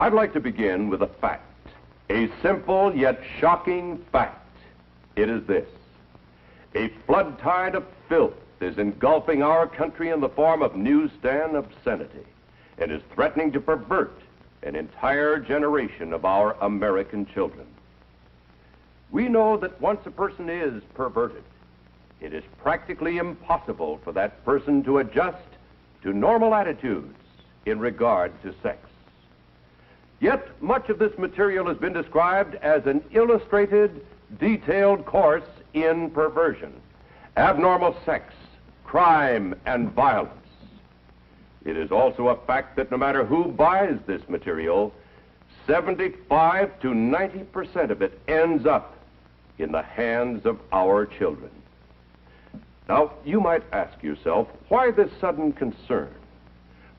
I'd like to begin with a fact, a simple yet shocking fact. It is this: a flood tide of filth is engulfing our country in the form of newsstand obscenity and is threatening to pervert an entire generation of our American children. We know that once a person is perverted, it is practically impossible for that person to adjust to normal attitudes in regard to sex. Yet much of this material has been described as an illustrated, detailed course in perversion, abnormal sex, crime, and violence. It is also a fact that no matter who buys this material, 75 to 90% of it ends up in the hands of our children. Now, you might ask yourself, why this sudden concern?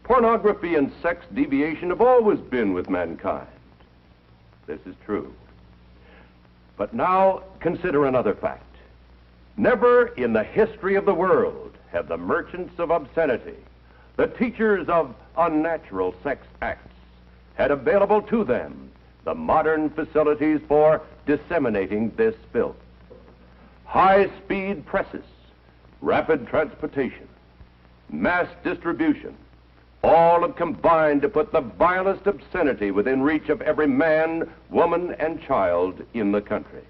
Pornography and sex deviation have always been with mankind. This is true. But now consider another fact. Never in the history of the world have the merchants of obscenity, the teachers of unnatural sex acts, had available to them the modern facilities for disseminating this filth. High-speed presses, rapid transportation, mass distribution, all have combined to put the vilest obscenity within reach of every man, woman, and child in the country.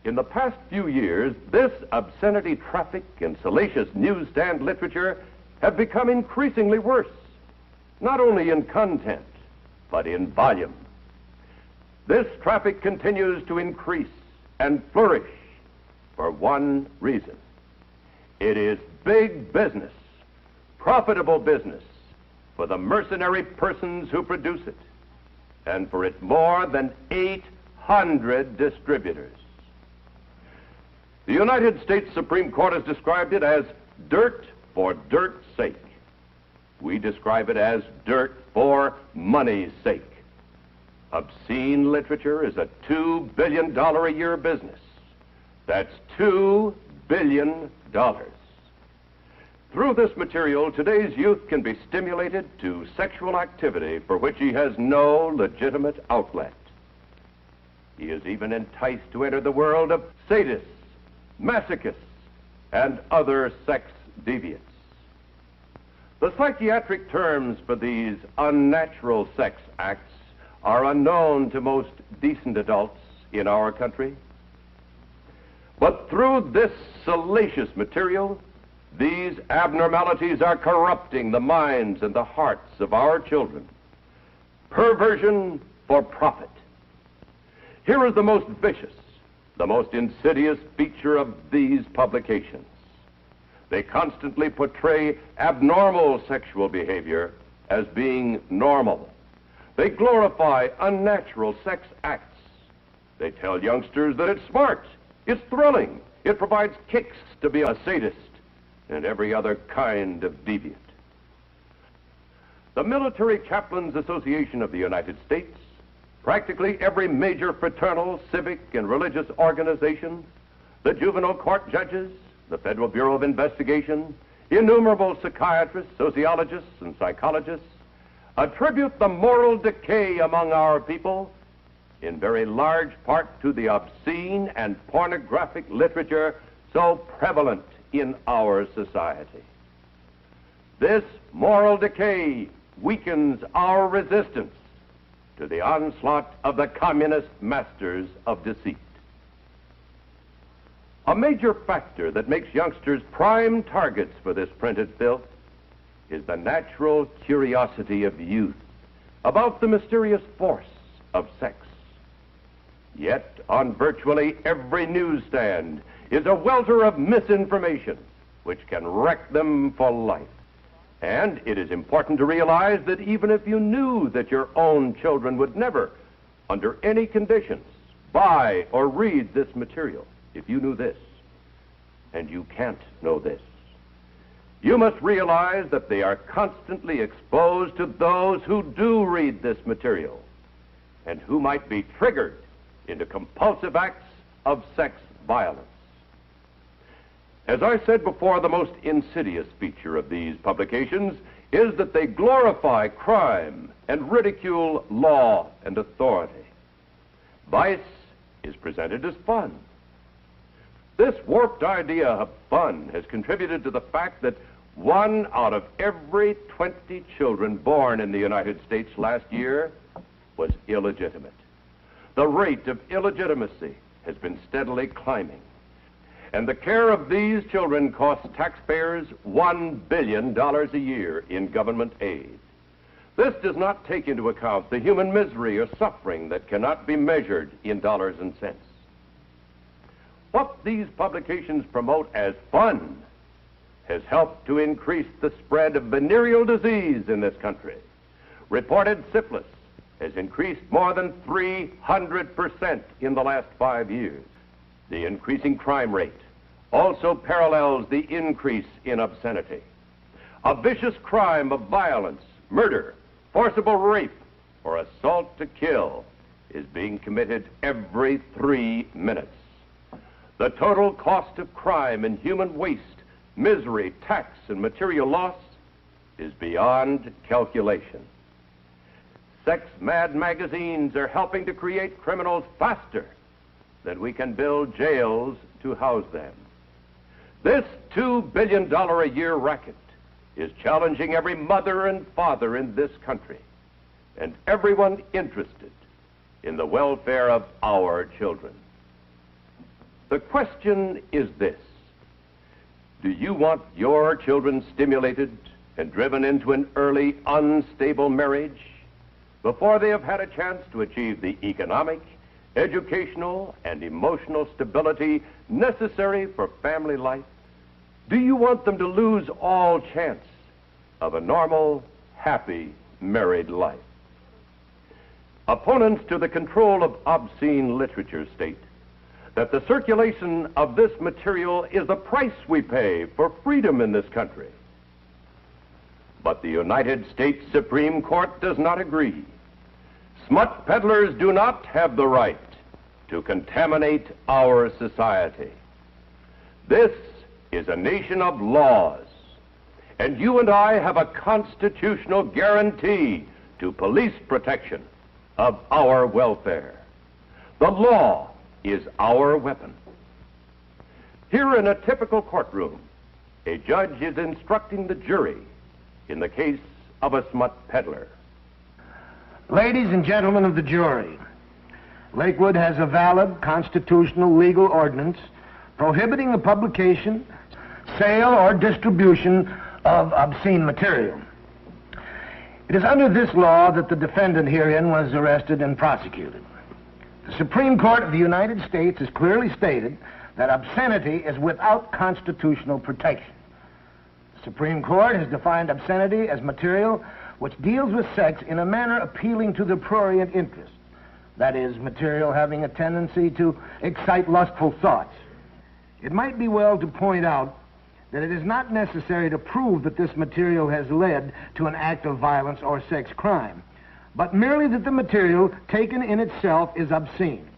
In the past few years, this obscenity traffic and salacious newsstand literature have become increasingly worse, not only in content, but in volume. This traffic continues to increase and flourish for one reason. It is big business, profitable business for the mercenary persons who produce it, and for its more than 800 distributors. The United States Supreme Court has described it as dirt for dirt's sake. We describe it as dirt for money's sake. Obscene literature is a $2 billion a year business. That's $2 billion. Through this material, today's youth can be stimulated to sexual activity for which he has no legitimate outlet. He is even enticed to enter the world of sadists, masochists, and other sex deviants. The psychiatric terms for these unnatural sex acts are unknown to most decent adults in our country. But through this salacious material, these abnormalities are corrupting the minds and the hearts of our children. Perversion for profit. Here is the most vicious, the most insidious feature of these publications. They constantly portray abnormal sexual behavior as being normal. They glorify unnatural sex acts. They tell youngsters that it's smart, it's thrilling, it provides kicks to be a sadist and every other kind of deviant. The Military Chaplains Association of the United States, practically every major fraternal, civic, and religious organization, the juvenile court judges, the Federal Bureau of Investigation, innumerable psychiatrists, sociologists, and psychologists attribute the moral decay among our people in very large part to the obscene and pornographic literature so prevalent in our society. This moral decay weakens our resistance to the onslaught of the communist masters of deceit. A major factor that makes youngsters prime targets for this printed filth is the natural curiosity of youth about the mysterious force of sex. Yet, on virtually every newsstand is a welter of misinformation which can wreck them for life. And it is important to realize that even if you knew that your own children would never, under any conditions, buy or read this material, if you knew this, and you can't know this, you must realize that they are constantly exposed to those who do read this material and who might be triggered into compulsive acts of sex violence. As I said before, the most insidious feature of these publications is that they glorify crime and ridicule law and authority. Vice is presented as fun. This warped idea of fun has contributed to the fact that 1 out of every 20 children born in the United States last year was illegitimate. The rate of illegitimacy has been steadily climbing, and the care of these children costs taxpayers $1 billion a year in government aid. This does not take into account the human misery or suffering that cannot be measured in dollars and cents. What these publications promote as fun has helped to increase the spread of venereal disease in this country. Reported syphilis has increased more than 300% in the last 5 years. The increasing crime rate also parallels the increase in obscenity. A vicious crime of violence, murder, forcible rape, or assault to kill is being committed every 3 minutes. The total cost of crime in human waste, misery, tax, and material loss is beyond calculation. Sex-mad magazines are helping to create criminals faster than we can build jails to house them. This $2 billion a year racket is challenging every mother and father in this country and everyone interested in the welfare of our children. The question is this: do you want your children stimulated and driven into an early, unstable marriage before they have had a chance to achieve the economic, educational, and emotional stability necessary for family life? Do you want them to lose all chance of a normal, happy married life? Opponents to the control of obscene literature state that the circulation of this material is the price we pay for freedom in this country. But the United States Supreme Court does not agree. Smut peddlers do not have the right to contaminate our society. This is a nation of laws, and you and I have a constitutional guarantee to police protection of our welfare. The law is our weapon. Here in a typical courtroom, a judge is instructing the jury in the case of a smut peddler. Ladies and gentlemen of the jury, Lakewood has a valid constitutional legal ordinance prohibiting the publication, sale, or distribution of obscene material. It is under this law that the defendant herein was arrested and prosecuted. The Supreme Court of the United States has clearly stated that obscenity is without constitutional protection. The Supreme Court has defined obscenity as material which deals with sex in a manner appealing to the prurient interest. That is, material having a tendency to excite lustful thoughts. It might be well to point out that it is not necessary to prove that this material has led to an act of violence or sex crime, but merely that the material taken in itself is obscene.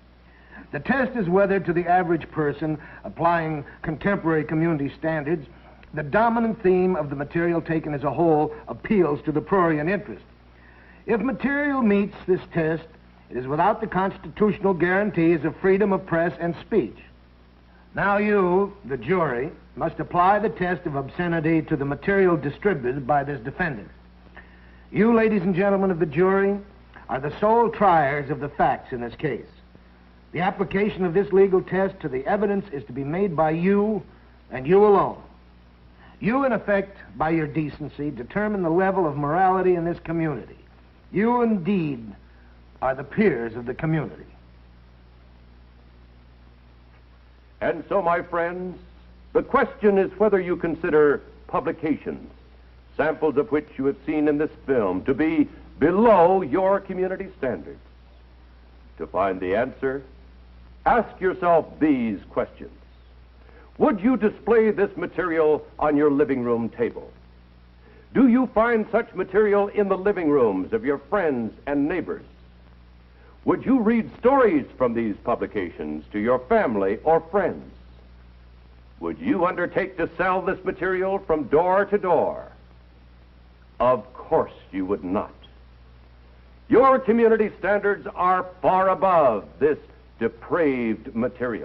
The test is whether, to the average person applying contemporary community standards, the dominant theme of the material taken as a whole appeals to the prurient interest. If material meets this test, it is without the constitutional guarantees of freedom of press and speech. Now you, the jury, must apply the test of obscenity to the material distributed by this defendant. You, ladies and gentlemen of the jury, are the sole triers of the facts in this case. The application of this legal test to the evidence is to be made by you and you alone. You, in effect, by your decency, determine the level of morality in this community. You, indeed, are the peers of the community. And so, my friends, the question is whether you consider publications, samples of which you have seen in this film, to be below your community standards. To find the answer, ask yourself these questions. Would you display this material on your living room table? Do you find such material in the living rooms of your friends and neighbors? Would you read stories from these publications to your family or friends? Would you undertake to sell this material from door to door? Of course you would not. Your community standards are far above this depraved material.